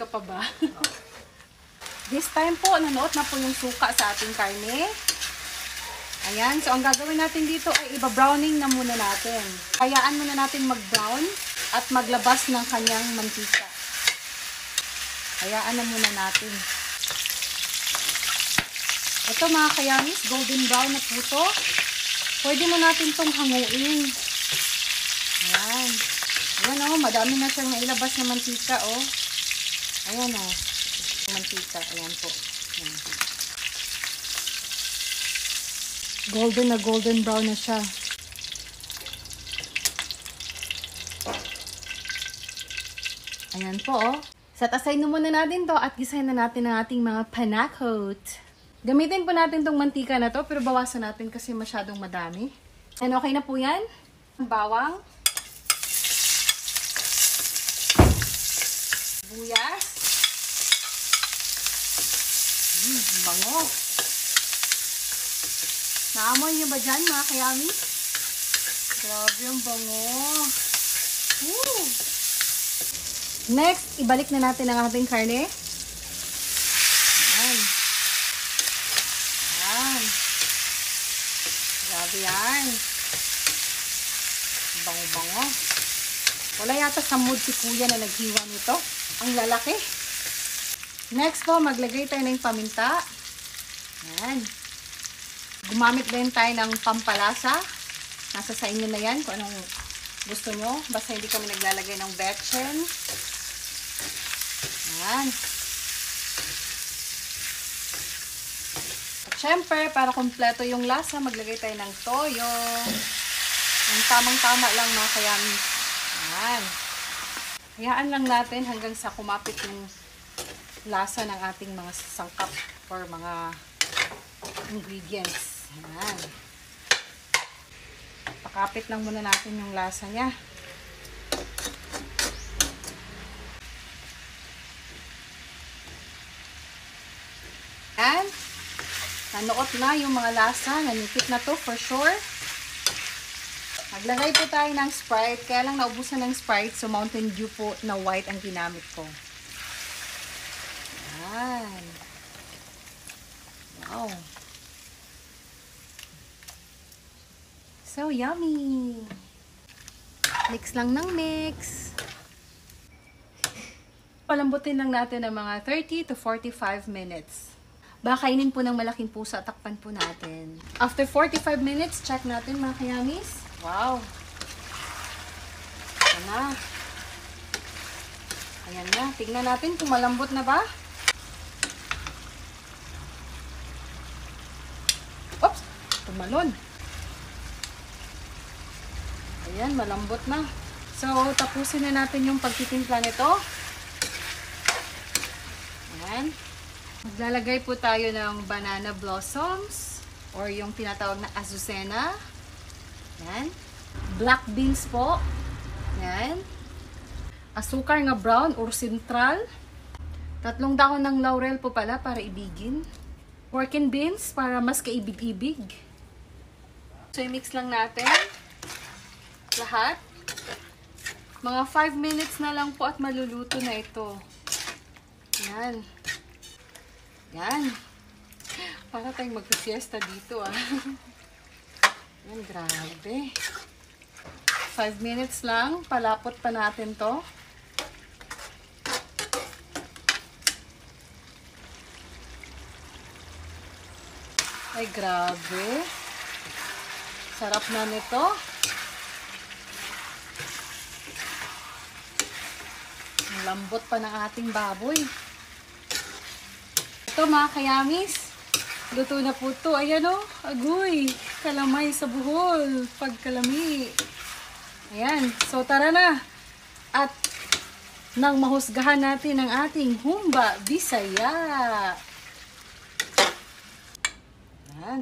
ka pa ba? This time po, nanuot na po yung suka sa ating karne. Ayan. So, ang gagawin natin dito ay iba-browning na muna natin. Hayaan muna natin mag-brown at maglabas ng kanyang mantika. Hayaan na muna natin. Ito mga kayamis, golden brown na po ito. Pwede na natin itong hanguin. Ayan. Ayan o, madami na siyang nailabas na mantika o. Ayan o. Mantika. Ayan po. Ayan. Golden na golden brown na siya. Ayan po o. Set aside na muna natin to at gisahin na natin ang ating mga panakot. Gamitin po natin tong mantika na to pero bawasan natin kasi masyadong madami. And okay na po yan. Bawang. Buyas. Bango. Naamoy niyo ba dyan mga kayami? Grabe yung bango. Woo! Next, ibalik na natin ang ating karne. Ayan. Ayan. Grabe yan. Bango-bango. Wala yata sa mood si kuya na naghiwa nito. Ang lalaki. Next po, maglagay tayo ng paminta. Ayan. Gumamit din tayo ng pampalasa. Nasa sa inyo na yan kung anong gusto nyo. Basta hindi kami naglalagay ng betchen. Ayan. At syempre, para kumpleto yung lasa, maglagay tayo ng toyo. Ang tamang-tama lang mga kayami. Ayan. Hayaan lang natin hanggang sa kumapit yung lasa ng ating mga sangkap or mga ingredients. Ayan. Pakapit lang muna natin yung lasa niya. Ayan. Nanuot na yung mga lasa. Nanipit na to for sure. Maglagay po tayo ng Sprite. Kaya lang naubusan ng Sprite. So, Mountain Dew po na white ang ginamit ko. Ayan. Wow. So, yummy. Mix lang ng mix. Palambutin lang natin ng mga 30 to 45 minutes. Bakainin po ng malaking pusa, takpan po natin. After 45 minutes, check natin mga kayamis. Wow! Ayan na. Ayan na. Tignan natin kung malambot na ba. Oops! Tumalon. Ayan, malambot na. So, tapusin na natin yung pagtitimpla nito. Ayan. Maglalagay po tayo ng banana blossoms or yung tinatawag na azucena. Ayan. Black beans po. Ayan. Asukar nga brown or sentral. 3 dahon ng laurel po pala para ibigin. Pork and beans para mas kaibig-ibig. So, i-mix lang natin lahat. Mga 5 minutes na lang po at maluluto na ito. Ayan. Ayan. Para tayong mag-fiesta dito ah. Ayan, grabe. 5 minutes lang. Palapot pa natin to. Ay, grabe. Sarap na nito. Ang lambot pa ng ating baboy. Ito mga kayamis. Luto na po ito. Ayan o. Agoy. Kalamay sa buhol. Pagkalami. Ayan. So tara na. At nang mahusgahan natin ang ating humba Bisaya. Ayan.